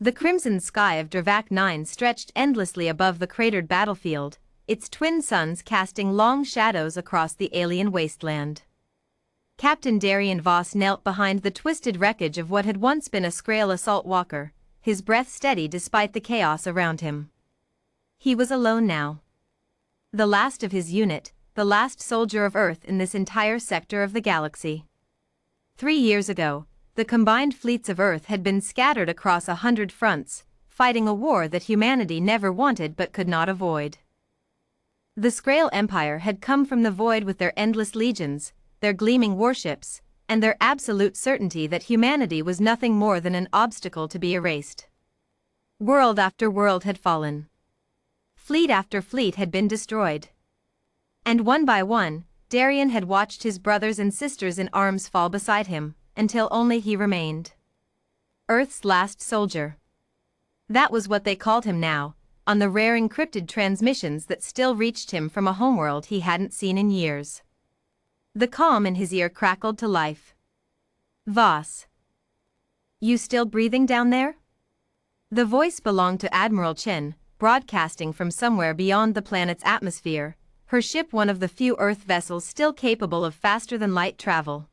The crimson sky of Dravak 9 stretched endlessly above the cratered battlefield, its twin suns casting long shadows across the alien wasteland. Captain Darian Voss knelt behind the twisted wreckage of what had once been a Skrael assault walker, his breath steady despite the chaos around him. He was alone now. The last of his unit, the last soldier of Earth in this entire sector of the galaxy. 3 years ago, the combined fleets of Earth had been scattered across 100 fronts, fighting a war that humanity never wanted but could not avoid. The Skrael Empire had come from the void with their endless legions, their gleaming warships, and their absolute certainty that humanity was nothing more than an obstacle to be erased. World after world had fallen. Fleet after fleet had been destroyed. And one by one, Darian had watched his brothers and sisters in arms fall beside him, until only he remained. Earth's last soldier. That was what they called him now, on the rare encrypted transmissions that still reached him from a homeworld he hadn't seen in years. The calm in his ear crackled to life. Voss. You still breathing down there? The voice belonged to Admiral Chen, broadcasting from somewhere beyond the planet's atmosphere, her ship one of the few Earth vessels still capable of faster-than-light travel.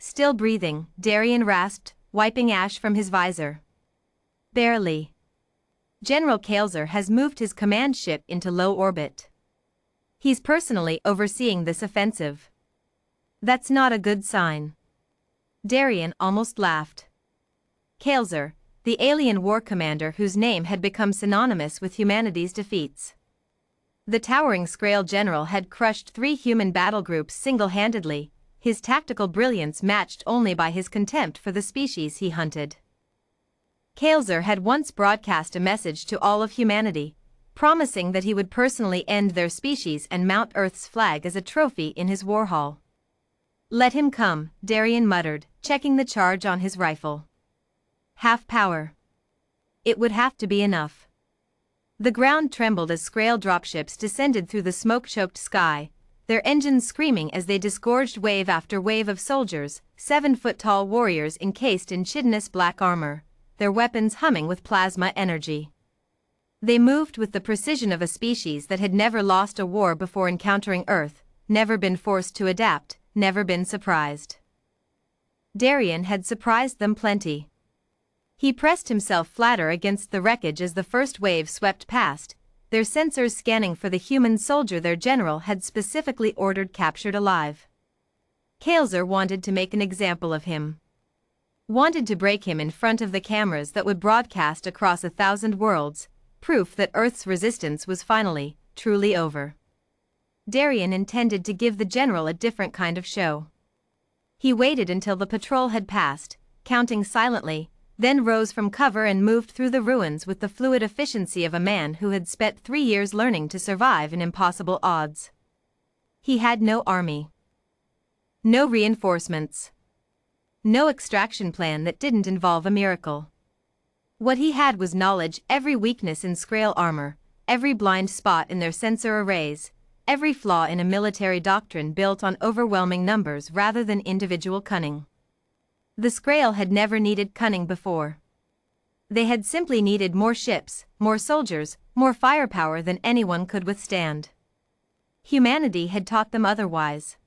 Still breathing, Darian rasped, wiping ash from his visor. Barely. General Kaelzer has moved his command ship into low orbit. He's personally overseeing this offensive. That's not a good sign. Darian almost laughed. Kaelzer, the alien war commander whose name had become synonymous with humanity's defeats. The towering Skrael general had crushed 3 human battle groups single-handedly, his tactical brilliance matched only by his contempt for the species he hunted. Kaelzer had once broadcast a message to all of humanity, promising that he would personally end their species and mount Earth's flag as a trophy in his war hall. Let him come, Darian muttered, checking the charge on his rifle. Half power. It would have to be enough. The ground trembled as Skrael dropships descended through the smoke-choked sky, their engines screaming as they disgorged wave after wave of soldiers, 7-foot-tall warriors encased in chitinous black armor, their weapons humming with plasma energy. They moved with the precision of a species that had never lost a war before encountering Earth, never been forced to adapt, never been surprised. Darian had surprised them plenty. He pressed himself flatter against the wreckage as the first wave swept past, their sensors scanning for the human soldier their general had specifically ordered captured alive. Kaelzer wanted to make an example of him. Wanted to break him in front of the cameras that would broadcast across 1,000 worlds, proof that Earth's resistance was finally, truly over. Darian intended to give the general a different kind of show. He waited until the patrol had passed, counting silently, then rose from cover and moved through the ruins with the fluid efficiency of a man who had spent 3 years learning to survive in impossible odds. He had no army. No reinforcements. No extraction plan that didn't involve a miracle. What he had was knowledge, every weakness in Skrael armor, every blind spot in their sensor arrays, every flaw in a military doctrine built on overwhelming numbers rather than individual cunning. The Skrael had never needed cunning before. They had simply needed more ships, more soldiers, more firepower than anyone could withstand. Humanity had taught them otherwise.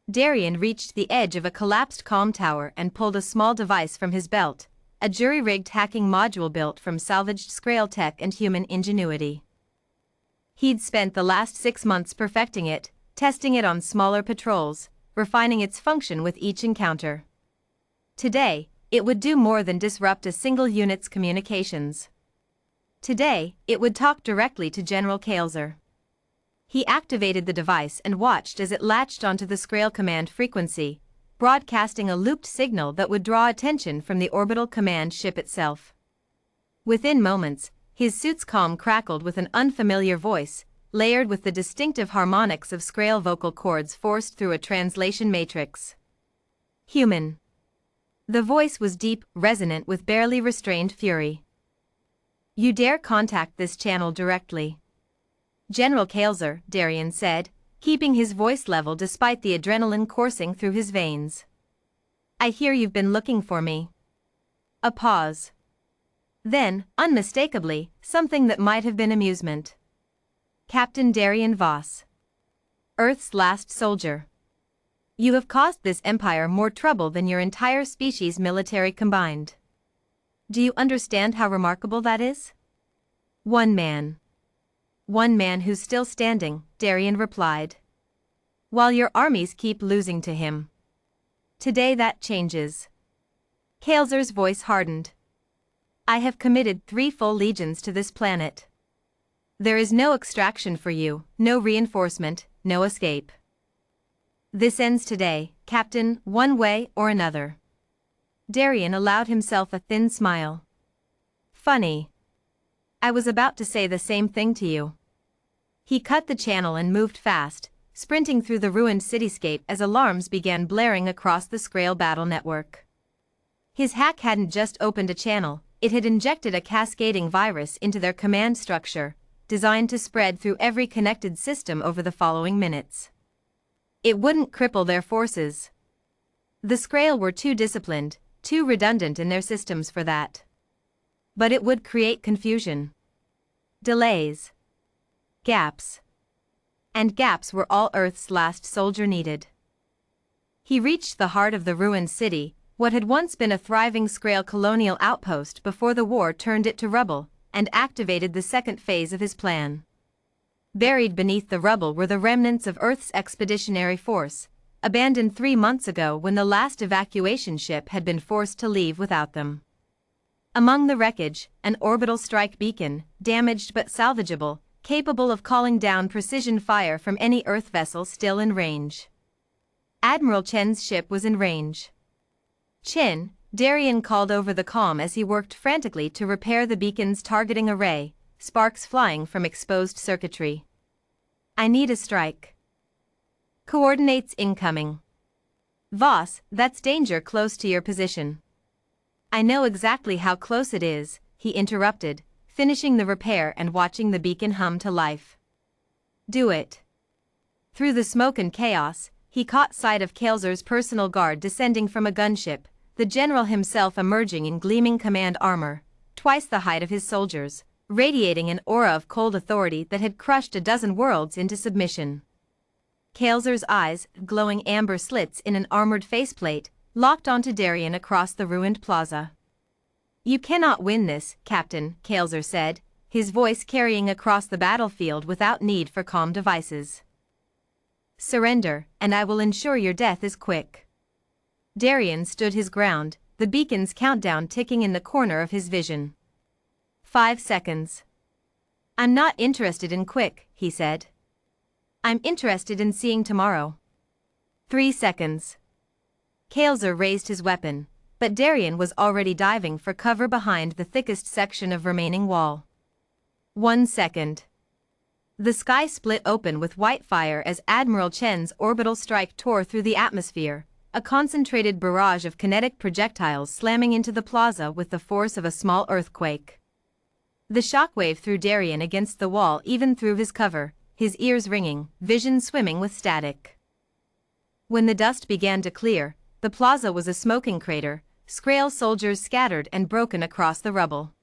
Darian reached the edge of a collapsed comm tower and pulled a small device from his belt, a jury-rigged hacking module built from salvaged Skrael tech and human ingenuity. He'd spent the last 6 months perfecting it, testing it on smaller patrols, refining its function with each encounter. Today, it would do more than disrupt a single unit's communications. Today, it would talk directly to General Kaelzer. He activated the device and watched as it latched onto the Skrael command frequency, broadcasting a looped signal that would draw attention from the orbital command ship itself. Within moments, his suit's comm crackled with an unfamiliar voice, layered with the distinctive harmonics of Skrael vocal cords forced through a translation matrix. Human. The voice was deep, resonant with barely restrained fury. You dare contact this channel directly. General Kaelzer, Darian said, keeping his voice level despite the adrenaline coursing through his veins. I hear you've been looking for me. A pause. Then, unmistakably, something that might have been amusement. Captain Darian Voss. Earth's last soldier. You have caused this empire more trouble than your entire species' military combined. Do you understand how remarkable that is? One man. One man who's still standing, Darian replied. While your armies keep losing to him. Today that changes. Kael'zar's voice hardened. I have committed 3 full legions to this planet. There is no extraction for you, no reinforcement, no escape. This ends today, Captain, one way or another. Darian allowed himself a thin smile. Funny. I was about to say the same thing to you. He cut the channel and moved fast, sprinting through the ruined cityscape as alarms began blaring across the Skrael battle network. His hack hadn't just opened a channel, it had injected a cascading virus into their command structure, designed to spread through every connected system over the following minutes. It wouldn't cripple their forces. The Skrael were too disciplined, too redundant in their systems for that. But it would create confusion. Delays. Gaps. And gaps were all Earth's last soldier needed. He reached the heart of the ruined city, what had once been a thriving Skrael colonial outpost before the war turned it to rubble, and activated the second phase of his plan. Buried beneath the rubble were the remnants of Earth's expeditionary force, abandoned 3 months ago when the last evacuation ship had been forced to leave without them. Among the wreckage, an orbital strike beacon, damaged but salvageable, capable of calling down precision fire from any Earth vessel still in range. Admiral Chen's ship was in range. Chen, Darian called over the comm as he worked frantically to repair the beacon's targeting array, sparks flying from exposed circuitry. I need a strike. Coordinates incoming. Voss, that's danger close to your position. I know exactly how close it is, he interrupted, finishing the repair and watching the beacon hum to life. Do it. Through the smoke and chaos, he caught sight of Kael'zar's personal guard descending from a gunship, the general himself emerging in gleaming command armor, twice the height of his soldiers, radiating an aura of cold authority that had crushed a dozen worlds into submission. Kael'zar's eyes, glowing amber slits in an armored faceplate, locked onto Darian across the ruined plaza. You cannot win this, Captain, Kael'zar said, his voice carrying across the battlefield without need for comm devices. Surrender, and I will ensure your death is quick. Darian stood his ground, the beacon's countdown ticking in the corner of his vision. 5 seconds. I'm not interested in quick, he said. I'm interested in seeing tomorrow. 3 seconds. Kael'zar raised his weapon, but Darian was already diving for cover behind the thickest section of remaining wall. 1 second. The sky split open with white fire as Admiral Chen's orbital strike tore through the atmosphere, a concentrated barrage of kinetic projectiles slamming into the plaza with the force of a small earthquake. The shockwave threw Darian against the wall even through his cover, his ears ringing, vision swimming with static. When the dust began to clear, the plaza was a smoking crater, Skrael soldiers scattered and broken across the rubble.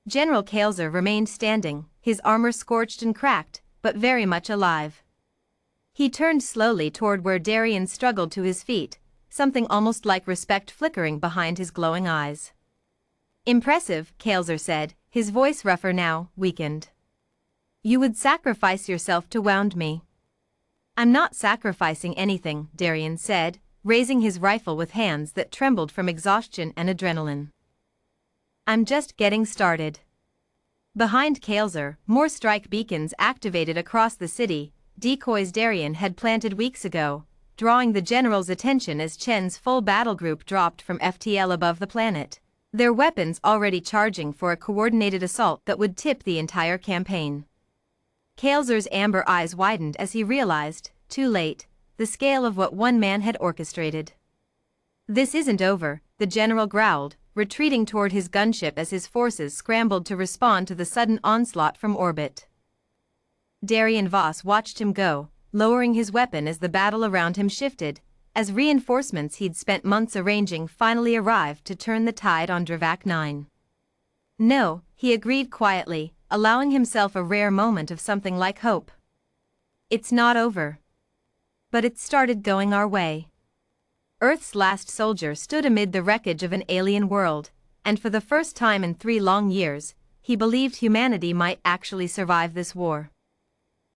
General Kael'zar remained standing, his armor scorched and cracked, but very much alive. He turned slowly toward where Darian struggled to his feet, something almost like respect flickering behind his glowing eyes. Impressive, Kael'zar said, his voice rougher now, weakened. You would sacrifice yourself to wound me. I'm not sacrificing anything, Darian said, raising his rifle with hands that trembled from exhaustion and adrenaline. I'm just getting started. Behind Kael'zar, more strike beacons activated across the city, decoys Darian had planted weeks ago, drawing the general's attention as Chen's full battle group dropped from FTL above the planet, their weapons already charging for a coordinated assault that would tip the entire campaign. Kael'zar's amber eyes widened as he realized, too late, the scale of what one man had orchestrated. This isn't over, the general growled, retreating toward his gunship as his forces scrambled to respond to the sudden onslaught from orbit. Darian Voss watched him go, lowering his weapon as the battle around him shifted, as reinforcements he'd spent months arranging finally arrived to turn the tide on Dravak 9. No, he agreed quietly, allowing himself a rare moment of something like hope. It's not over. But it started going our way. Earth's last soldier stood amid the wreckage of an alien world, and for the first time in 3 long years, he believed humanity might actually survive this war.